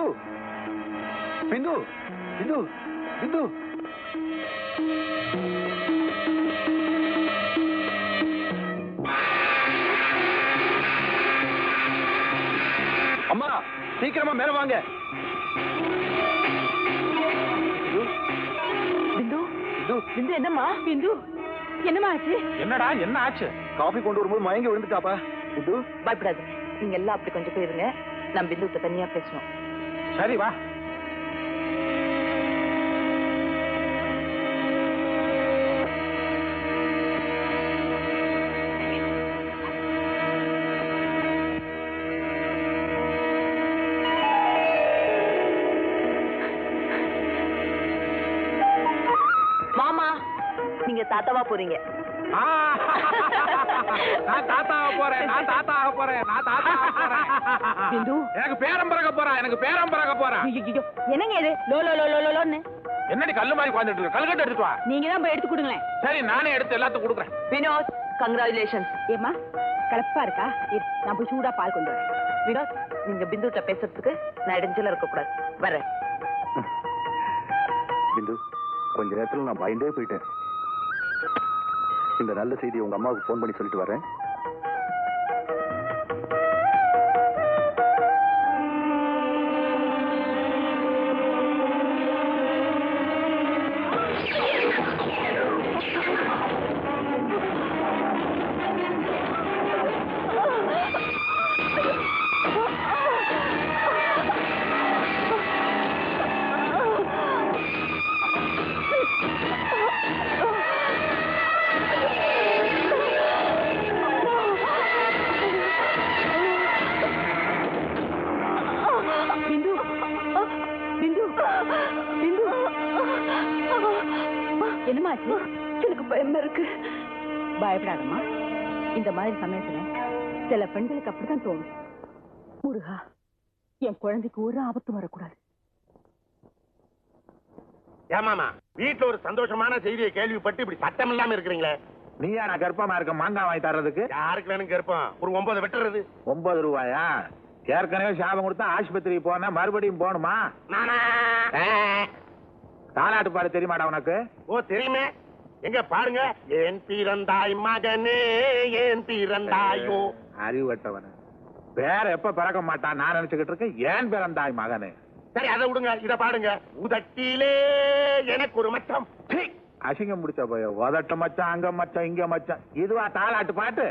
பிந்து பிந்து பிந்து பிந்து அம்மா சீக்கிரமா மேல வாங்க. பிந்து பிந்து என்னம்மா பிந்து என்னம்மா ஆச்சு? என்னடா என்ன ஆச்சு? காபி கொண்டு வரும்போது மயங்கி விழுந்துட்டாப்பா. பிந்து பயப்படாது, நீங்க எல்லாம் அப்படி கொஞ்சம் போயிருங்க. நான் பிந்துட்ட தனியா பேசணும். சரி வா. மாமா நீங்க தாத்தாவா போறீங்க. நான் தாத்தாக போறேன். பிந்து எனக்கு பேரம் பிறக்க போறா. என்னங்க இது லோ லோ லோ லோ லோன்னு? என்னடி கல்லு மாதிரி உட்கார்ந்துட்டு இருக்க? கல்கட்டு எடுத்து வா. நீங்க தான் போய் எடுத்து கொடுங்களேன். சரி நானே எடுத்து எல்லாத்துக்கும் கொடுக்குறேன். வினோத் கங்க்ராச்சுலேஷன்ஸ். ஏமா கலப்பா இருக்கா? நான் போய் சூடா பால் கொண்டு வரேன். வினோத் நீங்க பிந்துட்ட பேசுறதுக்கு நான் இடைஞ்சல இருக்க கூடாது. வரேன். பிந்து கொஞ்ச நேரத்துல நான் பயந்தே போயிட்டேன். இந்த நல்ல செய்தியை உங்க அம்மாவுக்கு போன் பண்ணி சொல்லிட்டு வரேன். என்னமாச்சு? எனக்கு பயமா இருக்கு. பயப்படாதம்மா. இந்த மாதிரி சமயத்துல சில பெண்களுக்கு அப்படித்தான் தோணும். முருகா என் குழந்தைக்கு ஒரு ஆபத்து வரக்கூடாது. ஏமாமா வீட்டுல ஒரு சந்தோஷமான செய்தியை கேள்விப்பட்டு இப்படி சத்தம் இல்லாம இருக்கிறீங்களே. நீயா நான் கர்ப்பமா இருக்க மாங்காய் வாங்கி தர்றதுக்கு? யாருக்கு வேணும் கருப்பம்? ஒரு 9 வெட்டுறது. 9 ரூபாயா? ஏற்கனவே சாபம் கொடுத்தா ஆஸ்பத்திரிக்கு போனா மறுபடியும் போகணுமா? தாலாட்டு பாடு தெரியுமாடா உனக்கு? ஓ தெரியுமே. எங்க பாருங்க. ஏன் பிறந்தாய் மகனே ஏன் பிறந்தாயோ. அறிவட்டவன வேற எப்ப பிறக்க மாட்டான் நான் நினைச்சுக்கிட்டு இருக்கேன். ஏன் பிறந்தாய் மகனே? சரி அதை விடுங்க, இத பாடுங்க. உதட்டிலே எனக்கு ஒரு மச்சம். அசிங்கம் முடிச்ச போய் உதட்ட மச்சான் அங்க மச்சான் இங்க மச்சான். இதுவா தாலாட்டு பாட்டு?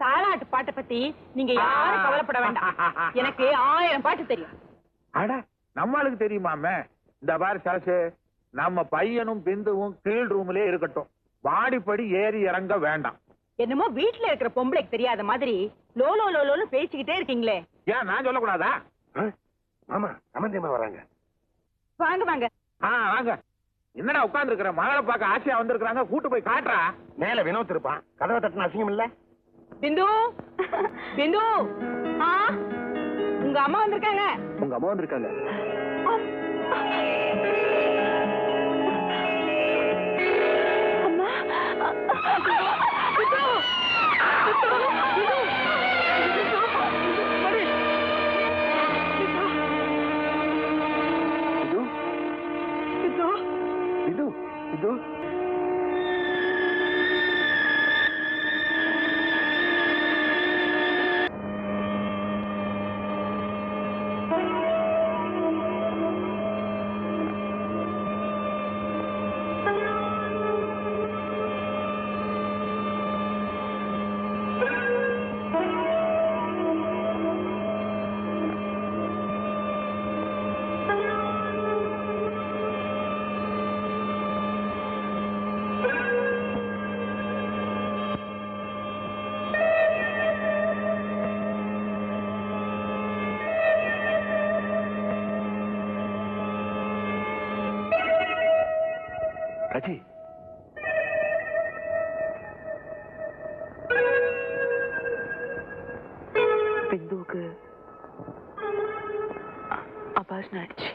தாலாட்டு பாட்டை பத்தி நீங்க யாரும் கவலைப்பட வேண்டாம். எனக்கு 1000 பாட்டு தெரியும். அட நம்மளுக்கு தெரியுமாமே. இந்த பாரு சரசு, நம்ம பையனும் பிந்துவும் கீழ் ரூம்லயே இருக்கட்டும். வாடிப்படி ஏறி இறங்க வேண்டாம். என்னமோ வீட்டுல இருக்கிற பொம்பளைக்கு தெரியாத மாதிரி லோ லோ லோ லோன்னு பேசிக்கிட்டே இருக்கீங்களே. ஏன் நான் சொல்லக்கூடாதா? ஆமா சம்பந்தியமா வராங்க. வாங்க வாங்க. வாங்க. என்னடா உட்கார்ந்து இருக்கிற? மகளை பார்க்க ஆசையா வந்திருக்காங்க. கூட்டு போய் காட்டுறா. மேல வினோத் இருப்பான். கதவை தட்டின அசிங்கம் இல்ல? பிந்து பிந்து உங்க அம்மா வந்திருக்காங்க. உங்க அம்மா வந்திருக்காங்க. ரஜி, பிந்துவுக்கு அபாஷன் ஆயிடுச்சு.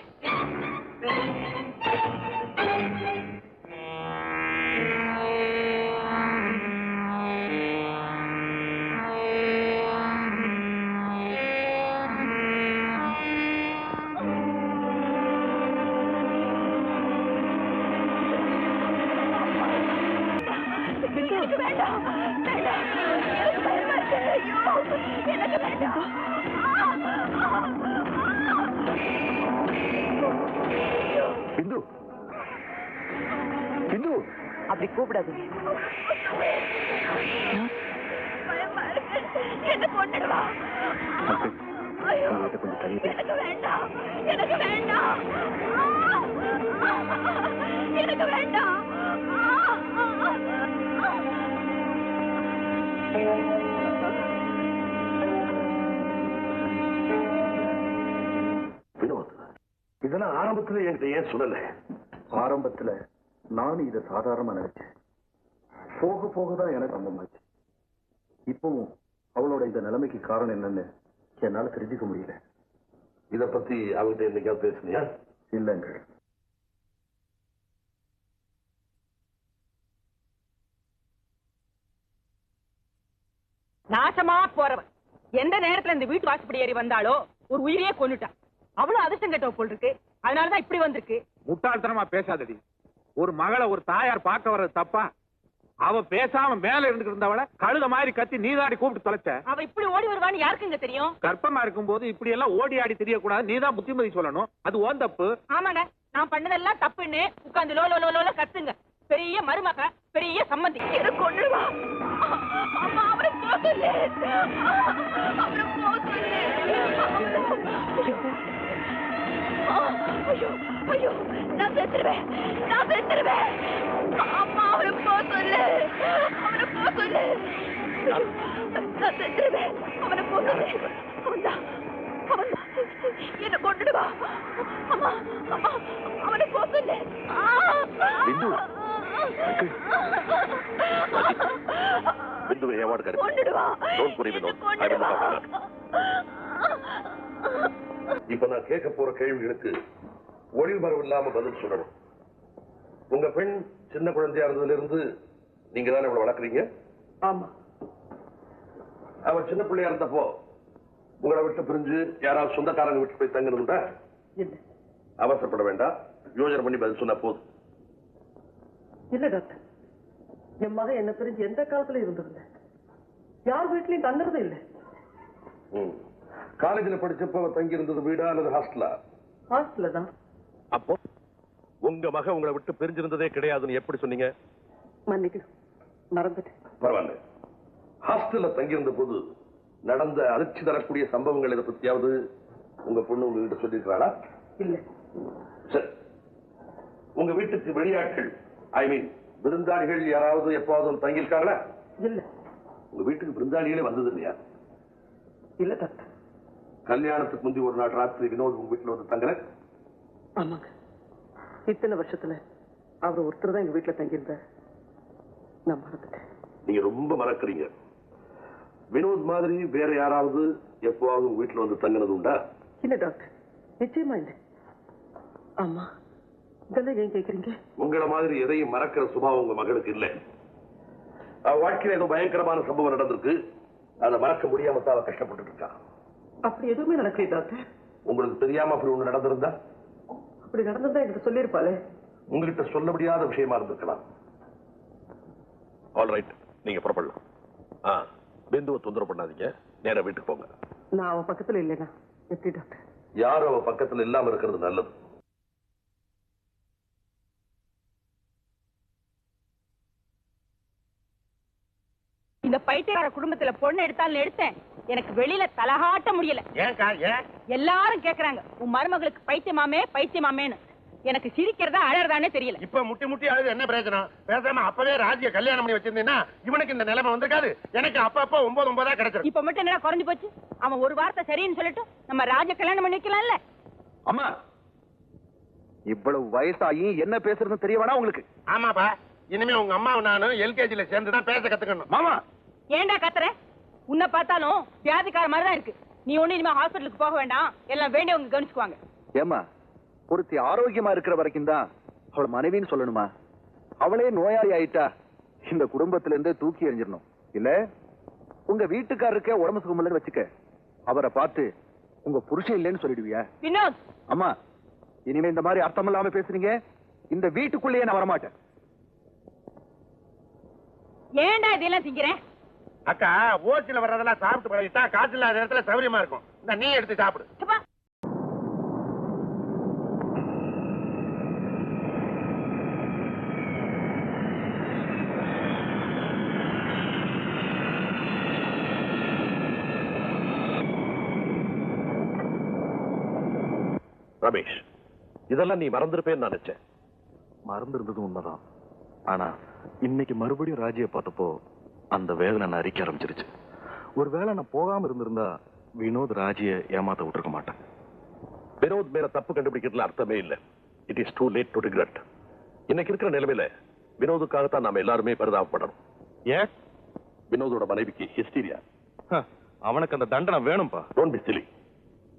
எனக்கு வேண்டாம் வேண்டாம் எனக்கு பயமா இருக்கு ஐயோ எனக்கு வேண்டாம் பிந்து பிந்து அப்படி கூப்பிடாதீங்க பயமா இருக்கு என்ன கொண்டுடுவா ஐயோ எனக்கு வேண்டாம் எனக்கு வேண்டாம் எனக்கு வேண்டாம் வினோத், இதெல்லாம் ஆரம்பத்துல என்கிட்ட ஏன் சொல்லல? ஆரம்பத்துல நானும் இதை சாதாரணமா நினைச்சேன். போக போகதான் எனக்கு நம்பமாச்சு. இப்பவும் அவளோட இந்த நிலைமைக்கு காரணம் என்னன்னு என்னால தெரிஞ்சுக்க முடியல. இத பத்தி அவங்கிட்ட என்னைக்காவது பேசுனியா? இல்லைங்க. நாசமா போறவன் எந்த நேரத்துல இந்த வீட்டு வாசப்படி ஏறி வந்தாலோ ஒரு உயிரையே கொன்னுட்டான். அவ்வளவு அதிர்ஷ்டம் கெட்ட போல் இருக்கு. அதனாலதான் இப்படி வந்திருக்கு. முட்டாள்தனமா பேசாதடி. ஒரு மகளை ஒரு தாயார் பார்க்க வர்றது தப்பா? அவ பேசாம மேல இருந்துட்டு இருந்தவள கழுத மாதிரி கத்தி நீதாடி கூப்பிட்டு தொலைச்ச. அவ இப்படி ஓடி வருவான்னு யாருக்குங்க தெரியும்? கர்ப்பமா இருக்கும் போது இப்படி எல்லாம் ஓடி ஆடி தெரியக்கூடாது. நீதான் புத்திமதி சொல்லணும். அது ஓன் தப்பு. ஆமாங்க, நான் பண்ணதெல்லாம் தப்புன்னு உட்கார்ந்து லோலோ கத்துங்க. பெரிய மருமக, பெரிய சம்மந்தி. கொண்டுவா அம்மா, அவரை போகல அவரை போகல. ஐயோ ஐயோ, நான் செத்துருவேன் நான் செத்துருவேன். அம்மா, அவரை போக சொல்லு அவரை போக சொல்லு. நான் செத்துருவேன். அவரை போக சொல்லு. அவன்தான் அவன்தான் என்ன கொண்டுடுவா. அம்மா அம்மா, அவனை போக சொல்லு. பிந்து, பிந்துவை ஏவாடு கரு. கொண்டுடுவா. இப்ப நான் கேட்க போற கேள்விகளுக்கு ஒளிபரவு இல்லாம பதில் சொல்லணும். உங்க பெண் சின்ன குழந்தையா இருந்ததுல இருந்து நீங்க தானே இவ்வளவு வளர்க்குறீங்க? ஆமா. அவ சின்ன பிள்ளையா இருந்தப்போ உங்களை விட்டு பிரிஞ்சு யாராவது சொந்தக்காரங்க விட்டு போய் தங்கினதுண்டா? இல்ல அவசரப்பட வேண்டாம், யோசனை பண்ணி பதில் சொன்னா போதும். இல்ல டாக்டர், என் மகன் என்ன பிரிஞ்சு எந்த காலத்துல இருந்ததில்லை. யார் வீட்லயும் தங்குறதே இல்லை. காலேஜில் படிச்சப்போ தங்கி இருந்தது வீடா அல்லது ஹாஸ்டலா? ஹாஸ்டல்ல தான். அப்போ உங்க மகன் உங்களை விட்டு பிரிஞ்சிருந்ததே கிடையாதுன்னு எப்படி சொன்னீங்க? மன்னிக்கு, மறந்துட்டேன். பரவாயில்ல. ஹாஸ்டல்ல தங்கி இருந்த போது நடந்த அதிர்ச்சி தரக்கூடிய சம்பவங்கள் இதை பத்தியாவது உங்க பொண்ணு உங்ககிட்ட சொல்லியிருக்காளா? இல்ல. சரி, உங்க வீட்டுக்கு வெளியாட்கள், ஐ மீன் விருந்தாளிகள் யாராவது எப்பாவது தங்கியிருக்காங்களா? இல்ல. உங்க வீட்டுக்கு விருந்தாளிகளே வந்தது இல்லையா? இல்ல டாக்டர். கல்யாணத்துக்கு முந்தி ஒரு நாள் ராத்திரி வினோத் உங்க வீட்டுல வந்து தங்குற? ஆமாங்க. இத்தனை வருஷத்துல அவர் ஒருத்தர் தான் எங்க வீட்டுல தங்கியிருந்தார். நான் மறந்துட்டேன். நீங்க ரொம்ப மறக்கிறீங்க. வினோத் மாதிரி வேற யாராவது எப்பவாவது உங்க வீட்டுல வந்து தங்கினது உண்டா? இல்ல டாக்டர், நிச்சயமா இல்லை. ஆமா, இதெல்லாம் ஏன் கேக்குறீங்க? உங்களை மாதிரி எதையும் மறக்கிற சுபாவம் உங்க மகளுக்கு இல்லை. அவ வாழ்க்கையில ஏதோ பயங்கரமான சம்பவம் நடந்திருக்கு. அதை மறக்க முடியாம தான் அவ கஷ்டப்பட்டு இருக்கா. அப்படி எதுவுமே நடக்கல டாக்டர். உங்களுக்கு தெரியாம அப்படி ஒண்ணு நடந்திருந்தா? அப்படி நடந்ததா என்கிட்ட சொல்லியிருப்பாளே. உங்ககிட்ட சொல்ல முடியாத விஷயமா இருந்திருக்கலாம். ஆல் ரைட், நீங்க புறப்படலாம். பிந்துவை தொந்தரவு பண்ணாதீங்க, நேரா வீட்டுக்கு போங்க. நான் அவன் பக்கத்துல இல்லைனா எப்படி டாக்டர்? யாரும் அவ பக்கத்துல இல்லாம இருக்கிறது நல்லது. இந்த பைத்தியக்கார குடும்பத்துல பொண்ணு எடுத்தாலும் எடுத்தேன், எனக்கு வெளியில தலகாட்ட முடியல. ஏன்க்கா? ஏன் எல்லாரும் கேக்குறாங்க, உன் மருமகளுக்கு பைத்தியமாமே பைத்தியமாமேன்னு. எனக்கு சிரிக்கிறதா அழறதானே தெரியல. இப்ப முட்டி முட்டி அழுது என்ன பிரயோஜனம்? பேசாம அப்பவே ராஜ்ய கல்யாணம் பண்ணி வச்சிருந்தீங்கன்னா இவனுக்கு இந்த நிலைமை வந்திருக்காது. எனக்கு அப்பப்ப 9 கிடைச்சிருக்கு. இப்ப மட்டும் என்ன குறைஞ்சு போச்சு? அவன் ஒரு வார்த்தை சரின்னு சொல்லிட்டு நம்ம ராஜ கல்யாணம் பண்ணி வைக்கலாம்ல. அம்மா, இவ்வளவு வயசாகி என்ன பேசுறதுன்னு தெரிய வேணா உங்களுக்கு? ஆமாப்பா, இனிமே உங்க அம்மா நானும் எல்கேஜில சேர்ந்துதான் பேச கத்துக்கணும். மாமா, ஏன்டா கத்துற? உன்னை பார்த்தாலும் வியாதிக்கார மாதிரி தான் இருக்கு. நீ ஒண்ணு இனிமே ஹாஸ்பிட்டலுக்கு போக வேண்டாம், எல்லாம் வேண்டியவங்க கவனிச்சுக்குவாங்க. ஏமா, ஒருத்தி ஆரோக்கியமா இருக்கிற வரைக்கும் தான் அவளை மனைவின்னு சொல்லணுமா? அவளே நோயாளி ஆயிட்டா இந்த குடும்பத்துல இருந்தே தூக்கி எறிஞ்சிடணும். இல்ல உங்க வீட்டுக்காரருக்கே உடம்பு சுகமில்லைன்னு வச்சுக்க, அவரை பார்த்து உங்க புருஷன் இல்லைன்னு சொல்லிடுவியா? வினோத், அம்மா, இனிமே இந்த மாதிரி அர்த்தம் இல்லாம பேசுறீங்க, இந்த வீட்டுக்குள்ளேயே நான் வரமாட்டேன். ஏன்டா இதெல்லாம் திங்கிறேன்? அக்கா ஓசில வர்றதெல்லாம் சாப்பிட்டு பழகிட்டா காசு இல்லாத இடத்துல சௌரியமா இருக்கும். இந்த நீ எடுத்து சாப்பிடு. அப்பா, ரமேஷ், இதெல்லாம் நீ மறந்துருப்பேன்னு நினைச்சேன். மறந்துருந்தது உண்மைதான். ஆனா இன்னைக்கு மறுபடியும் ராஜியை பார்த்தப்போ அந்த வேதனை நான் அரிக்க ஆரம்பிச்சிருச்சு. ஒருவேளை நான் போகாம இருந்திருந்தா வினோத் ராஜியை ஏமாத்த விட்டுருக்க மாட்டேன். வினோத் மேல தப்பு கண்டுபிடிக்கிறதுல அர்த்தமே இல்லை. It is too late to regret. இன்னைக்கு இருக்கிற நிலைமையில வினோதுக்காகத்தான் நாம எல்லாருமே பரிதாபப்படணும். ஏன்? வினோதோட மனைவிக்கு ஹிஸ்டீரியா. அவனுக்கு அந்த தண்டனை வேணும்பா. Don't be Chile.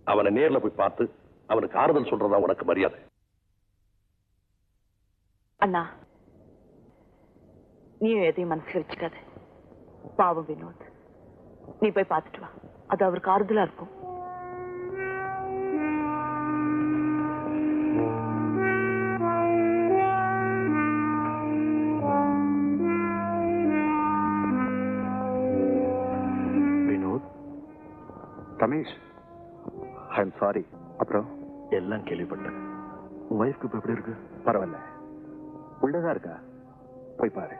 அவனை நேர்ல போய் பார்த்து அவனுக்கு ஆறுதல் சொல்றதா உனக்கு மரியாதை. அண்ணா, நீயும் எதையும் மனசுல வச்சுக்காத. பாவம் வினோத், நீ போய் பார்த்துட்டு வா. அது அவருக்கு ஆறுதலா இருக்கும். Vinod, Ramesh, I am sorry. அப்புறம் எல்லாம் கேள்விப்பட்டேன். உன் ஒய்ஃப்க்கு இப்ப எப்படி இருக்கு? பரவாயில்ல, உள்ளதா இருக்கா? போய் பாரு.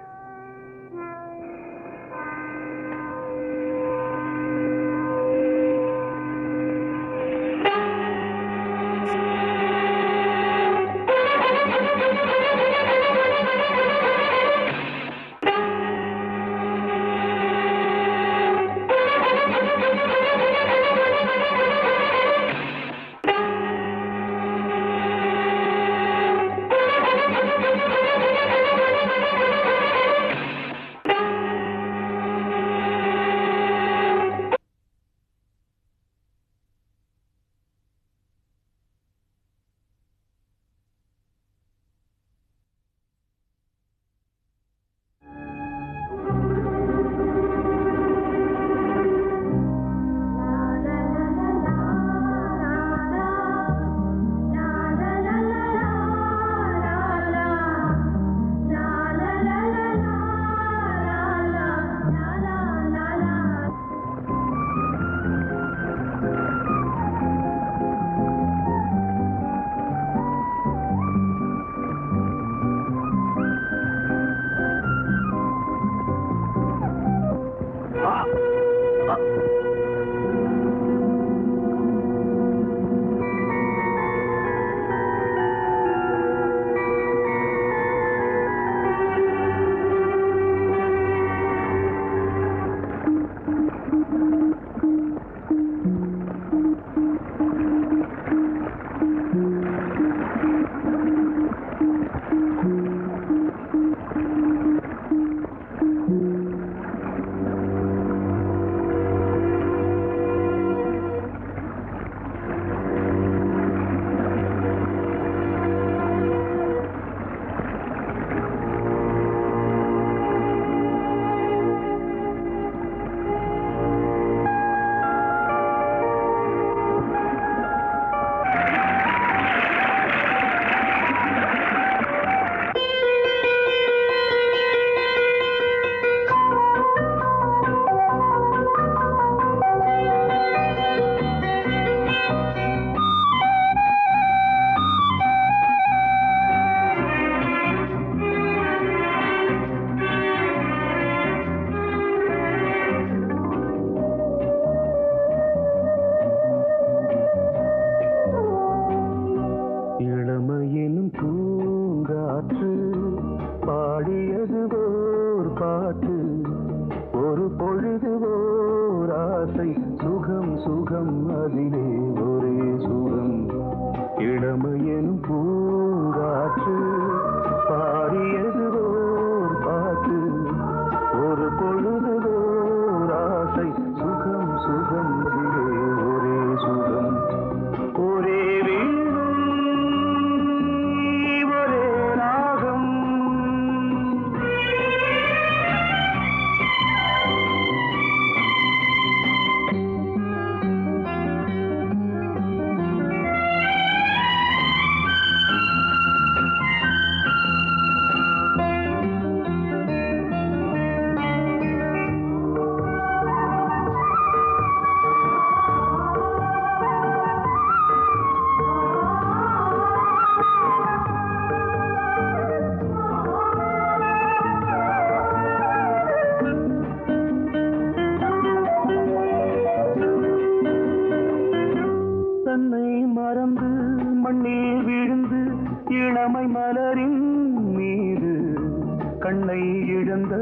கண்ணை இழந்த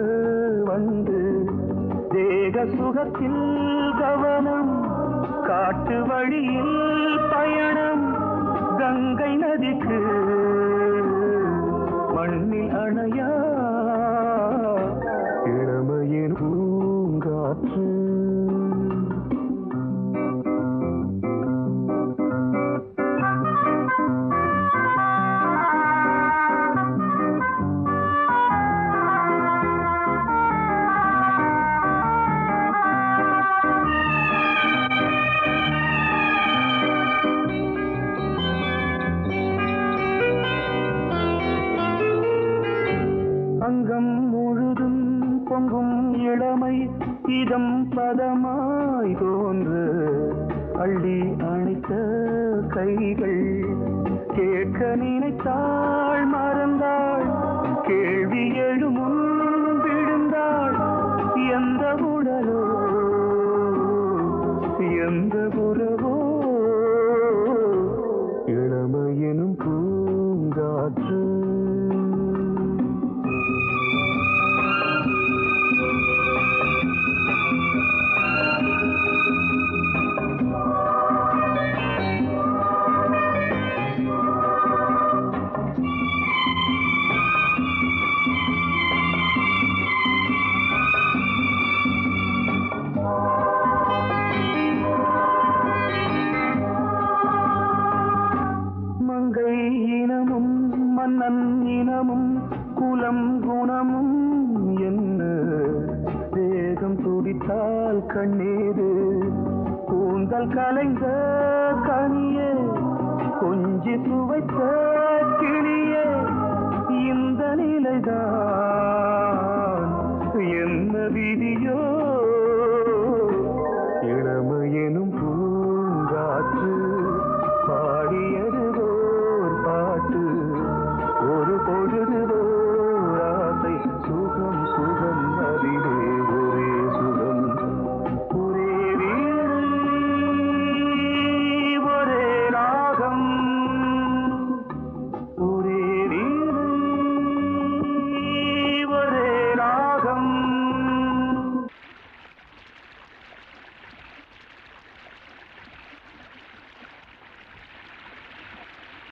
வந்து தேக சுகத்தில் கவனம் காட்டு வழியில் பயணம் கங்கை நதிக்கு மண்ணில் அணையா இளமையின் பூங்காற்று அங்கம் முழுதும் பொங்கும் இளமை இதம் பதமாய் தோன்று அள்ளி அணைத்த கைகள் கேட்க நினைத்தாள் மறந்தாள் கேள்வி எழுமுன் விழுந்தாள் எந்த உடலோ எந்த புறவோ இளமையெனும் பூங்காற்று மங்கை இனமும் மன்னன் இனமும் குலம் குணமும் என்ன வேகம் துடித்தால் கண்ணீரு கூந்தல் கலைந்த கனியே கொஞ்சி சுவைத்த கிளியே இந்த நிலைதான் என்ன விதியோ